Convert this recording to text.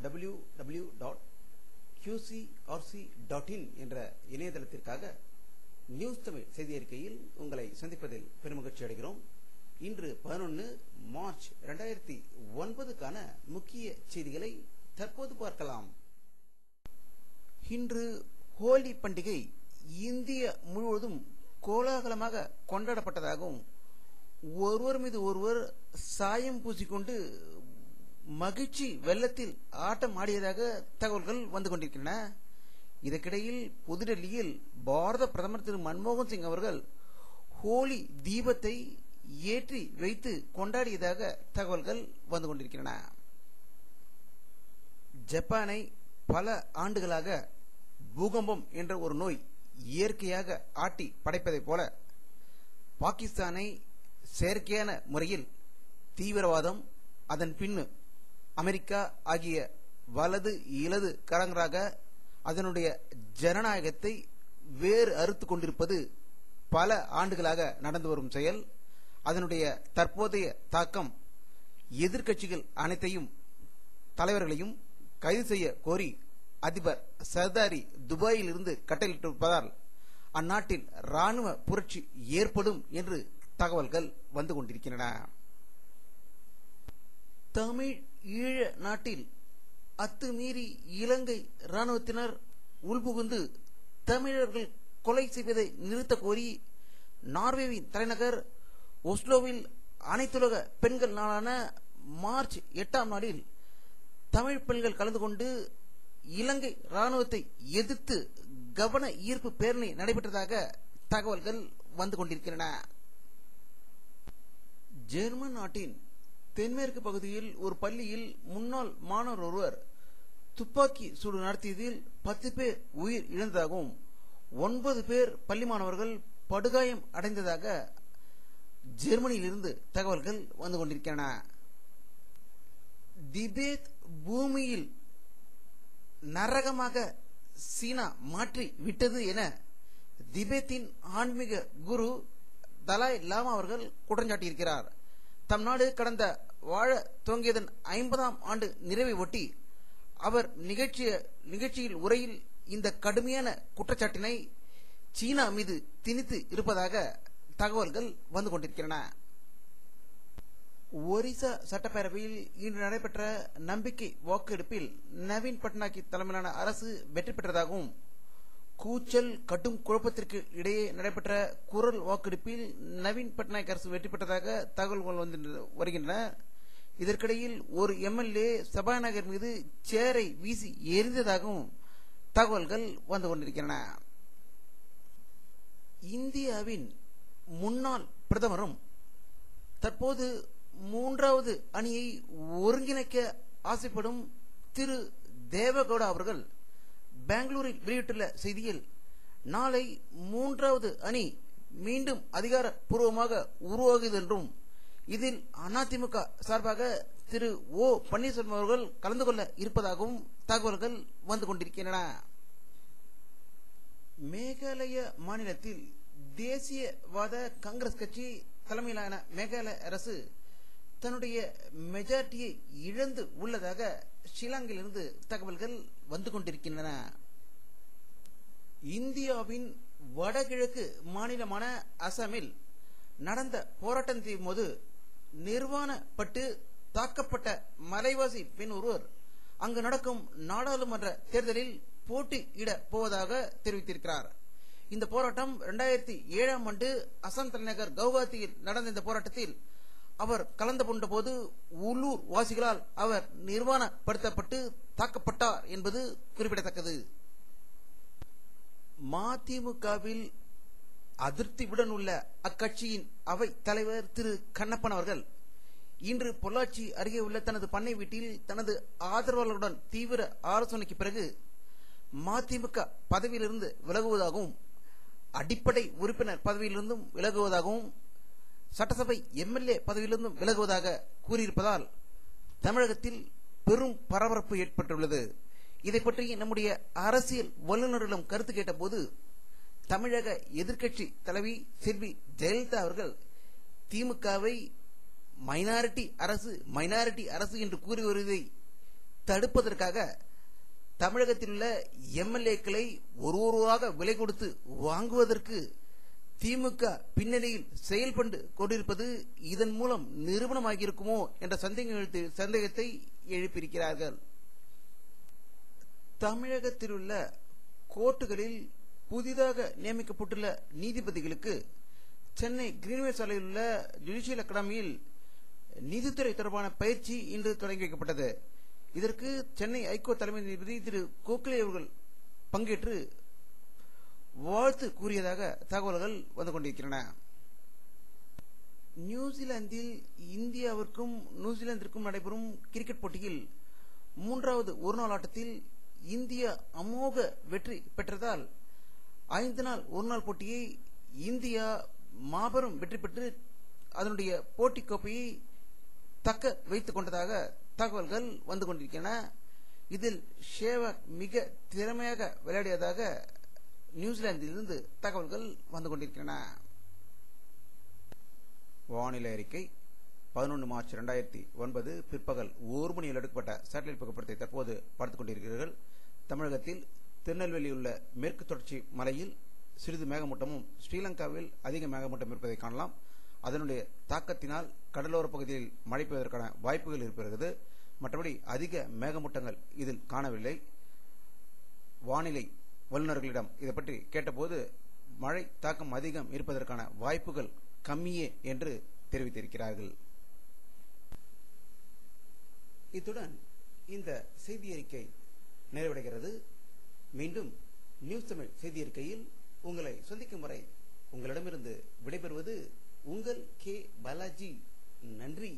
www.qcrc.in என்ற இணையதளத்திற்காக news Tamil செய்தி அறிக்கையில் உங்களை சந்திப்பதில் பெருமகிழ்ச்சி அடைகிறோம். இன்று 11 மார்ச் 2009க்கான முக்கிய செய்திகளை தற்போது பார்க்கலாம். இன்று ஹோலி பண்டிகை இந்திய முழுவதும் கோலாகலமாக கொண்டாடப்பட்டதாகவும் ஒருவர் மீது ஒருவர் சாயம் பூசிக்கொண்டு மகிழ்ச்சி வெள்ளத்தில் ஆட்டம் ஆடியதாக தகவல்கள் வந்து கொண்டிருக்கின்றன. இதற்கிடையில் புதுடெல்லியில் பாரத பிரதமர் திரு மன்மோகன் சிங் அவர்கள் ஹோலி தீபத்தை ஏற்றி வைத்து கொண்டாடியதாக தகவல்கள் வந்து கொண்டிருக்கின்றன. ஜப்பானை பல ஆண்டுகளாக பூகம்பம் என்ற ஒரு நோய் இயற்கையாக ஆட்டி படைப்பதைப் போல பாகிஸ்தானை செயற்கையான முறையில் தீவிரவாதம், அதன் பின்னு அமெரிக்கா ஆகிய வலது இலது கரங்களாக அதனுடைய ஜனநாயகத்தை வேறு அறுத்து கொண்டிருப்பது பல ஆண்டுகளாக நடந்து வரும் செயல். அதனுடைய தற்போதைய தாக்கம் எதிர்க்கட்சிகள் அனைத்தையும் தலைவர்களையும் கைது செய்ய கோரி அதிபர் சர்தாரி துபாயில் இருந்து கட்டளையிட்டிருப்பதால் அந்நாட்டில் ராணுவ புரட்சி ஏற்படும் என்று தகவல்கள் வந்து கொண்டிருக்கின்றன. தமிழ் ஈழ நாட்டில் அத்துமீறி இலங்கை ராணுவத்தினர் உள்புகுந்து தமிழர்கள் கொலை செய்வதை நிறுத்த கோரி நார்வேவின் தலைநகர் ஒஸ்லோவில் அனைத்துலக பெண்கள் நாளான மார்ச் 8ஆம் நாளில் தமிழ் பெண்கள் கலந்து கொண்டு இலங்கை ராணுவத்தை எதிர்த்து கவன ஈர்ப்பு பேரணி நடைபெற்றதாக தகவல்கள் வந்து கொண்டிருக்கின்றன. ஜெர்மன் நாட்டின் தென்மேற்கு பகுதியில் ஒரு பள்ளியில் முன்னாள் மாணவர் ஒருவர் துப்பாக்கி சூடு நடத்தியதில் 10 பேர் உயிர் இழந்ததாகவும் 9 பேர் பள்ளி மாணவர்கள் படுகாயம் அடைந்ததாக ஜெர்மனியிலிருந்து தகவல்கள் வந்து கொண்டிருக்கின்றன. திபேத் பூமியில் நரகமாக சீனா மாற்றி விட்டது என திபேத்தின் ஆன்மீக குரு தலாய் லாமா அவர்கள் குற்றஞ்சாட்டியிருக்கிறார். தம் நாடு கடந்த வாழ துவங்கியதன் 50ஆம் ஆண்டு நிறைவை ஒட்டி அவர் நிகழ்ச்சியில் உரையில் இந்த கடுமையான குற்றச்சாட்டினை சீனா மீது திணித்து இருப்பதாக தகவல்கள் வந்து கொண்டிருக்கின்றன. ஒரிசா சட்டப்பேரவையில் இன்று நடைபெற்ற நம்பிக்கை வாக்கெடுப்பில் நவீன் பட்நாயக் தலைமையிலான அரசு வெற்றி பெற்றதாகவும் கூச்சல் கடும் குழப்பத்திற்கு இடையே நடைபெற்ற குரல் வாக்கெடுப்பில் நவீன் பட்நாயக் அரசு வெற்றி பெற்றதாக தகவல்கள் வந்து வருகின்றன. இதற்கிடையில் ஒரு எம்எல்ஏ சபாநாயகர் மீது சேரை வீசி எரிந்ததாகவும் தகவல்கள் வந்து கொண்டிருக்கின்றன. இந்தியாவின் முன்னாள் பிரதமரும் தற்போது 3வது அணியை ஒருங்கிணைக்க ஆசைப்படும் திரு தேவகவுடா அவர்கள் பெங்களூரில் வெளியிட்டுள்ள செய்தியில், நாளை 3வது அணி மீண்டும் அதிகாரப்பூர்வமாக உருவாகுது என்றும் இதில் அதிமுக சார்பாக திரு ஓ பன்னீர்செல்வம் அவர்கள் கலந்து கொள்ள இருப்பதாகவும் தகவல்கள் வந்து கொண்டிருக்கின்றன. மேகாலய மாநிலத்தில் தேசியவாத காங்கிரஸ் கட்சி தலைமையிலான மேகாலய அரசு தன்னுடைய மெஜாரிட்டியை இழந்து உள்ளதாக ஷில்லாங்கிலிருந்து தகவல்கள் வந்து கொண்டிருக்கின்றன. இந்தியாவின் வடகிழக்கு மாநிலமான அசாமில் நடந்த போராட்டத்தின் போது நிர்வாணப்பட்டு தாக்கப்பட்ட மலைவாசி பெண் ஒருவர் அங்கு நடக்கும் நாடாளுமன்ற தேர்தலில் போட்டியிட போவதாக தெரிவித்திருக்கிறார். இந்த போராட்டம் 2007ஆம் ஆண்டு அசாம் தலைநகர் கவுஹாத்தியில் நடந்த இந்த போராட்டத்தில் அவர் கலந்து கொண்ட போது உள்ளூர் வாசிகளால் அவர் நிர்வாணப்படுத்தப்பட்டு தாக்கப்பட்டார் என்பது குறிப்பிடத்தக்கது. மதிமுகவில் அதிருப்தியுடன் உள்ள அக்கட்சியின் அவை தலைவர் திரு கண்ணப்பன் அவர்கள் இன்று பொள்ளாச்சி அருகே உள்ள தனது பண்ணை வீட்டில் தனது ஆதரவாளர்களுடன் தீவிர ஆலோசனைக்கு பிறகு மதிமுக பதவியிலிருந்து விலகுவதாகவும் அடிப்படை உறுப்பினர் பதவியிலிருந்தும் விலகுவதாகவும் சட்டசபை எம்எல்ஏ பதவியிலிருந்தும் விலகுவதாக கூறியிருப்பதால் தமிழகத்தில் பெரும் பரபரப்பு ஏற்பட்டுள்ளது. இதை பற்றி நம்முடைய அரசியல் வல்லுநர்களிடம் கருத்து கேட்டபோது தமிழக எதிர்க்கட்சி தலைவி செல்வி ஜெயலலிதா அவர்கள் திமுகவை மைனாரிட்டி அரசு என்று கூறி வருவதை தடுப்பதற்காக தமிழகத்தில் உள்ள எம்எல்ஏக்களை ஒருவராக விலை கொடுத்து வாங்குவதற்கு திமுக பின்னணியில் செயல்பட்டு கொண்டிருப்பது இதன் மூலம் நிரூபணமாகியிருக்குமோ என்ற சந்தேகத்தை எழுப்பியிருக்கிறார்கள். தமிழகத்தில் உள்ள கோர்ட்டுகளில் புதிதாக நியமிக்கப்பட்டுள்ள நீதிபதிகளுக்கு சென்னை கிரீன்வே சாலையில் உள்ள ஜுடிஷியல் அகாடமியில் நீதித்துறை தொடர்பான பயிற்சி இன்று தொடங்கி வைக்கப்பட்டது. இதற்கு சென்னை ஐகோர்ட் தலைமை நீதிபதி திரு கோகலே அவர்கள் பங்கேற்று வாழ்த்து கூறியதாக தகவல்கள் வந்து கொண்டிருக்கின்றன. நியூசிலாந்தில் இந்தியாவிற்கும் நியூசிலாந்திற்கும் நடைபெறும் கிரிக்கெட் போட்டியில் 3வது ஒருநாள் ஆட்டத்தில் இந்தியா அமோக வெற்றி பெற்றதால் 5 நாள் ஒருநாள் போட்டியை இந்தியா மாபெரும் வெற்றி பெற்று அதனுடைய போட்டி கோப்பையை தக்க வைத்துக் கொண்டதாக தகவல்கள் வந்து கொண்டிருக்கின்றன. இதில் ஷேவாக் மிக திறமையாக விளையாடியதாக நியூசிலாந்திலிருந்து தகவல்கள் வந்து கொண்டிருக்கின்றன. வானிலை அறிக்கை 11 மார்ச் 2009 பிற்பகல் 1 மணியில் எடுக்கப்பட்ட சேட்டலைட் புகைப்படத்தை தற்போது பார்த்துக் கொண்டிருக்கிறீர்கள். தமிழகத்தில் திருநெல்வேலியில் உள்ள மேற்கு தொடர்ச்சி மலையில் சிறிது மேகமூட்டமும் ஸ்ரீலங்காவில் அதிக மேகமூட்டம் இருப்பதை காணலாம். அதனுடைய தாக்கத்தினால் கடலோர பகுதியில் மழை பெய்வதற்கான வாய்ப்புகள் இருக்கிறது. மற்றபடி அதிக மேகமூட்டங்கள் இதில் காணவில்லை. வானிலை வல்லுநர்களிடம் இதை பற்றி கேட்டபோது மழை தாக்கம் அதிகம் இருப்பதற்கான வாய்ப்புகள் கம்மியே என்று தெரிவித்திருக்கிறார்கள். இத்துடன் இந்த செய்தி அறிக்கை நிறைவடைகிறது. மீண்டும் நியூஸ் தமிழ் செய்தி அறிக்கையில் உங்களை சந்திக்கும் வரை உங்களிடமிருந்து விடைபெறுவது உங்கள் கே பாலாஜி. நன்றி.